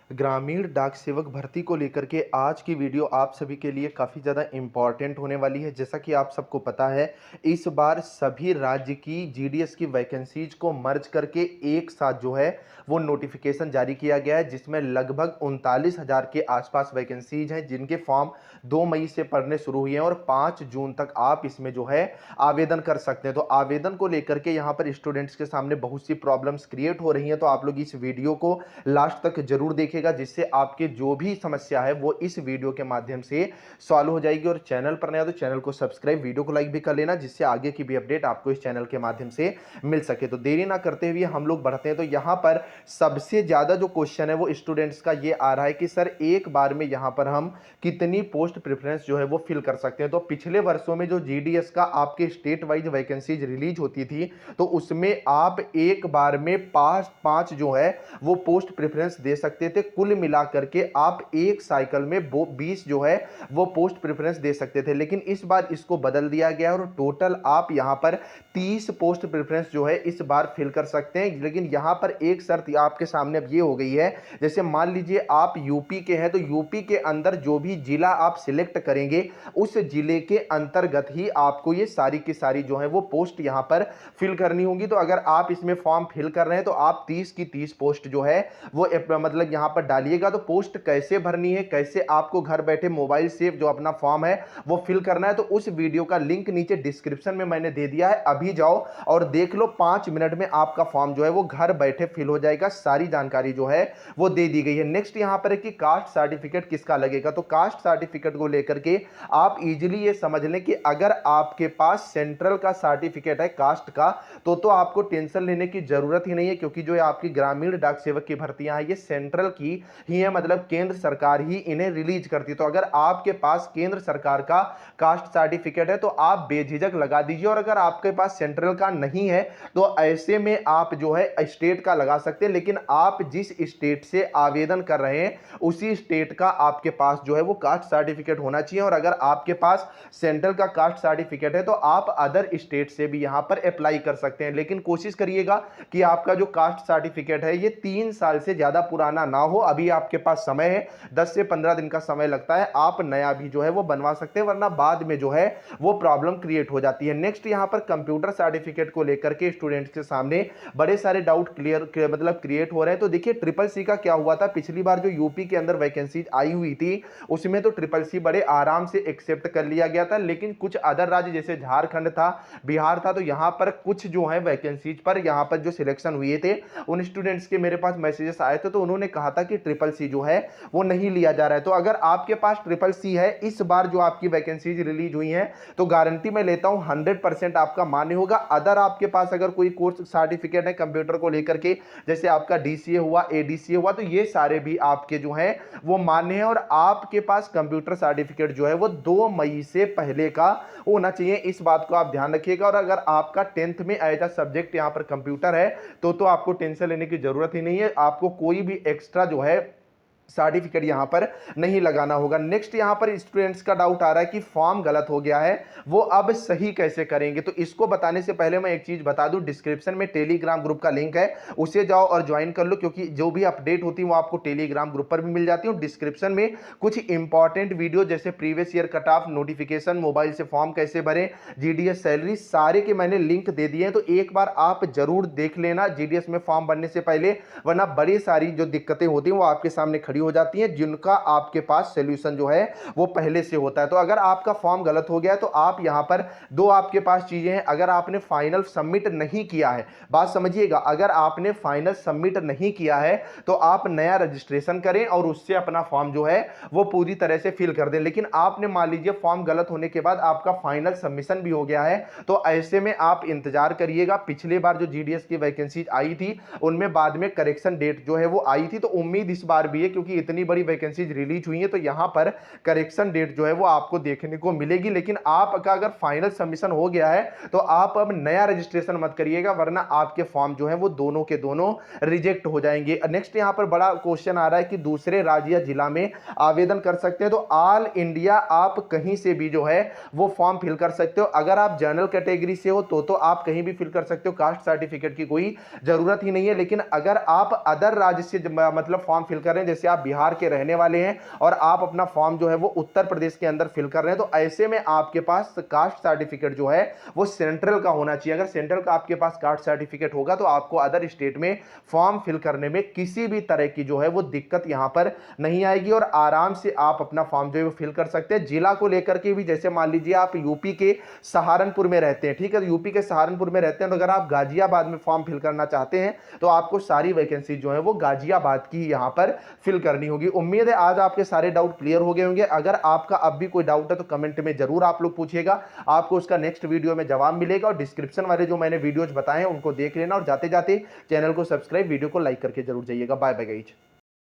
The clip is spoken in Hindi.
ग्रामीण डाक सेवक भर्ती को लेकर के आज की वीडियो आप सभी के लिए काफ़ी ज़्यादा इम्पॉर्टेंट होने वाली है। जैसा कि आप सबको पता है, इस बार सभी राज्य की जीडीएस की वैकेंसीज को मर्ज करके एक साथ जो है वो नोटिफिकेशन जारी किया गया है, जिसमें लगभग 39,000 के आसपास वैकेंसीज हैं, जिनके फॉर्म 2 मई से पढ़ने शुरू हुए हैं और 5 जून तक आप इसमें जो है आवेदन कर सकते हैं। तो आवेदन को लेकर के यहाँ पर स्टूडेंट्स के सामने बहुत सी प्रॉब्लम्स क्रिएट हो रही हैं, तो आप लोग इस वीडियो को लास्ट तक जरूर देखेगा, जिससे आपके जो भी समस्या है वो इस वीडियो के माध्यम से सॉल्व हो जाएगी। और चैनल पर नया तो चैनल को सब्सक्राइब, वीडियो को लाइक भी कर लेना, जिससे आगे की भी अपडेट आपको इस चैनल के माध्यम से मिल सके। तो देरी ना करते हुए हम लोग बढ़ते हैं। तो यहाँ पर सबसे ज्यादा जो क्वेश्चन है वो स्टूडेंट्स का ये आ रहा है कि सर एक बार में यहाँ पर हम कितनी पोस्ट प्रेफरेंस जो है वो फिल कर सकते हैं। तो पिछले वर्षों में जो जीडीएस का आपके स्टेट वाइज वैकेंसीज रिलीज होती थी, तो उसमें आप एक बार में पांच पांच जो है वो पोस्ट प्रेफरेंस दे सकते थे। कुल मिलाकर के आप एक साइकिल में 20 जो है वो पोस्ट प्रेफरेंस दे सकते थे, लेकिन इस बार इसको बदल दिया गया और टोटल आप यहां पर 30 पोस्ट प्रेफरेंस जो है इस बार फिल कर सकते हैं। लेकिन यहां पर एक शर्त आपके सामने अब ये हो गई है, जैसे मान लीजिए आप यूपी के हैं, तो यूपी के अंदर जो भी जिला आप सिलेक्ट करेंगे उस जिले के अंतर्गत ही आपको ये सारी की सारी जो है वो पोस्ट यहां पर फिल करनी होगी। तो अगर आप इसमें फॉर्म फिल कर रहे हैं तो आप 30 की 30 पोस्ट जो है वो मतलब यहां पर डालिएगा। तो पोस्ट कैसे भरनी है, कैसे आपको घर बैठे मोबाइल से जो अपना फॉर्म है वो फिल करना है, तो उस वीडियो का लिंक नीचे डिस्क्रिप्शन में मैंने दे दिया है, अभी जाओ और देख लो। 5 मिनट में आपका फॉर्म जो है वो घर बैठे फिल हो जाएगा। सारी जानकारी जो है वो दे दी गई है। नेक्स्ट यहां पर है कि कास्ट सर्टिफिकेट किसका लगेगा। तो कास्ट सर्टिफिकेट को लेकर के आप इजीली ये समझ लें कि अगर आपके पास सेंट्रल का सर्टिफिकेट है कास्ट का, तो आपको टेंशन लेने की जरूरत ही नहीं है, क्योंकि जो आपकी ग्रामीण डाक सेवक की भर्तियां हैं ये सेंट्रल की ही है, मतलब केंद्र सरकार ही इन्हें रिलीज करती है। तो अगर आपके पास केंद्र सरकार का कास्ट सर्टिफिकेट है तो आप बेझिझक लगा दीजिए, और अगर आपके पास सेंट्रल का नहीं है तो ऐसे में आप जो है स्टेट का लगा सकते हैं। लेकिन आप जिस स्टेट से आवेदन कर रहे हैं उसी स्टेट का आपके पास जो है वो कास्ट सर्टिफिकेट होना चाहिए। और अगर आपके पास सेंट्रल का कास्ट सर्टिफिकेट है तो आप अदर स्टेट से भी यहां पर अप्लाई कर सकते हैं, लेकिन कोशिश करिएगा कि आपका जो कास्ट सर्टिफिकेट है ये 3 साल से ज्यादा पुराना ना हो। अभी आपके पास समय है, 10 से 15 दिन का समय लगता है, आप नया भी जो है वो बनवा सकते हैं, वरना बाद में जो है वो प्रॉब्लम क्रिएट हो जाती है। नेक्स्ट यहां पर कंप्यूटर सर्टिफिकेट को लेकर के स्टूडेंट्स के सामने बड़े सारे डाउट मतलब क्रिएट हो रहे हैं। तो देखिए ट्रिपल सी का क्या हुआ था, पिछली बार जो यूपी के अंदर वैकेंसी आई हुई थी उसमें तो ट्रिपल सी बड़े आराम से एक्सेप्ट कर लिया गया था, लेकिन कुछ अदर राज्य जैसे झारखंड था, बिहार था, तो यहां पर कुछ जो है वैकेंसीज पर यहां पर जो सिलेक्शन हुए थे उन स्टूडेंट्स के मेरे पास मैसेजेस आए थे, तो उन्होंने कहा था कि ट्रिपल सी जो है वो नहीं लिया जा रहा है। तो अगर आपके पास ट्रिपल सी है, इस बार जो आपकी वैकेंसीज रिलीज हुई हैं, तो गारंटी मैं लेता हूं 100% आपका मान्य होगा। अदर आपके पास अगर कोई कोर्स सर्टिफिकेट है कंप्यूटर को लेकर के, जैसे आपका डीसीए हुआ, एडीसीए हुआ, तो ये सारे भी आपके जो है वो मान्य है। और आपके पास कंप्यूटर सर्टिफिकेट जो है वो 2 मई से पहले का होना चाहिए, इस बात को आप ध्यान रखिएगा। और अगर आपका 10th में एज अ सब्जेक्ट यहां पर कंप्यूटर है तो आपको टेंशन लेने की जरूरत ही नहीं है, आपको कोई भी एक्स्ट्रा जो है सर्टिफिकेट यहां पर नहीं लगाना होगा। नेक्स्ट यहां पर स्टूडेंट्स का डाउट आ रहा है कि फॉर्म गलत हो गया है, वो अब सही कैसे करेंगे। तो इसको बताने से पहले मैं एक चीज बता दूं, डिस्क्रिप्शन में टेलीग्राम ग्रुप का लिंक है, उसे जाओ और ज्वाइन कर लो, क्योंकि जो भी अपडेट होती है वो आपको टेलीग्राम ग्रुप पर भी मिल जाती है। डिस्क्रिप्शन में कुछ इंपॉर्टेंट वीडियो जैसे previous year cut off, notification, mobile से फॉर्म कैसे भरें, जीडीएस सैलरी, सारे के मैंने लिंक दे दिए हैं, तो एक बार आप जरूर देख लेना जीडीएस में फॉर्म भरने से पहले, वरना बड़ी सारी जो दिक्कतें होती हैं वो आपके सामने खड़ी हो जाती हैं, जिनका आपके पास सॉल्यूशन जो है वो पहले से होता है। तो अगर आपका फॉर्म गलत हो गया है तो आप यहां पर दो आपके पास चीजें हैं, अगर आपने फाइनल सबमिट नहीं किया है, बात समझिएगा, अगर आपने फाइनल सबमिट नहीं किया है तो आप नया रजिस्ट्रेशन करें और उससे अपना फॉर्म जो है वो पूरी तरह से फिल कर दें। लेकिन आपने मान लीजिए फॉर्म गलत होने के बाद आपका फाइनल सबमिशन भी हो गया है, तो ऐसे में आप इंतजार करिएगा। पिछले बार जो जीडीएस की वैकेंसी आई थी उनमें बाद में करेक्शन डेट जो है वो आई थी, तो उम्मीद इस बार भी है, क्योंकि इतनी बड़ी वैकेंसीज रिलीज हुई है तो यहां पर करेक्शन डेट जो है वो आपको देखने को मिलेगी। लेकिन आपका अगर फाइनल सबमिशन हो गया है तो आप अब नया रजिस्ट्रेशन मत करिएगा, वरना आपके फॉर्म जो है वो दोनों के दोनों रिजेक्ट हो जाएंगे। नेक्स्ट यहां पर बड़ा क्वेश्चन आ रहा है कि दूसरे राज्य या जिला में आवेदन कर सकते हैं। तो ऑल इंडिया आप कहीं से भी जो है वो फॉर्म फिल कर सकते हो। अगर आप जनरल कैटेगरी से हो तो आप कहीं भी फिल कर सकते हो, कास्ट सर्टिफिकेट की कोई जरूरत ही नहीं है। लेकिन अगर आप अदर राज्य से मतलब फॉर्म फिल कर रहे हैं, जैसे आप आप बिहार के रहने वाले हैं और आप अपना फॉर्म जो है वो उत्तर प्रदेश के अंदर फिल कर रहे हैं, तो ऐसे में आपके पास कास्ट सर्टिफिकेट जो है वो सेंट्रल का होना चाहिए। अगर सेंट्रल का आपके पास कास्ट सर्टिफिकेट होगा तो आपको अदर स्टेट में फॉर्म फिल करने में किसी भी तरह की जो है वो दिक्कत यहां पर नहीं आएगी और आराम से आप अपना फॉर्म जो है वो फिल कर सकते हैं। जिला को लेकर के भी, जैसे मान लीजिए आप यूपी के सहारनपुर में रहते हैं, ठीक है, यूपी के सहारनपुर में रहते हैं, तो अगर आप गाजियाबाद में फॉर्म फिल करना चाहते हैं तो आपको सारी वैकेंसी जो है वो गाजियाबाद की यहां पर फिल करनी होगी। उम्मीद है आज आपके सारे डाउट क्लियर हो गए होंगे। अगर आपका अब भी कोई डाउट है तो कमेंट में जरूर आप लोग पूछिएगा, आपको उसका नेक्स्ट वीडियो में जवाब मिलेगा। और डिस्क्रिप्शन वाले जो मैंने वीडियोज बताए हैं उनको देख लेना और जाते जाते चैनल को सब्सक्राइब, वीडियो को लाइक करके जरूर जाइएगा। Bye bye guys.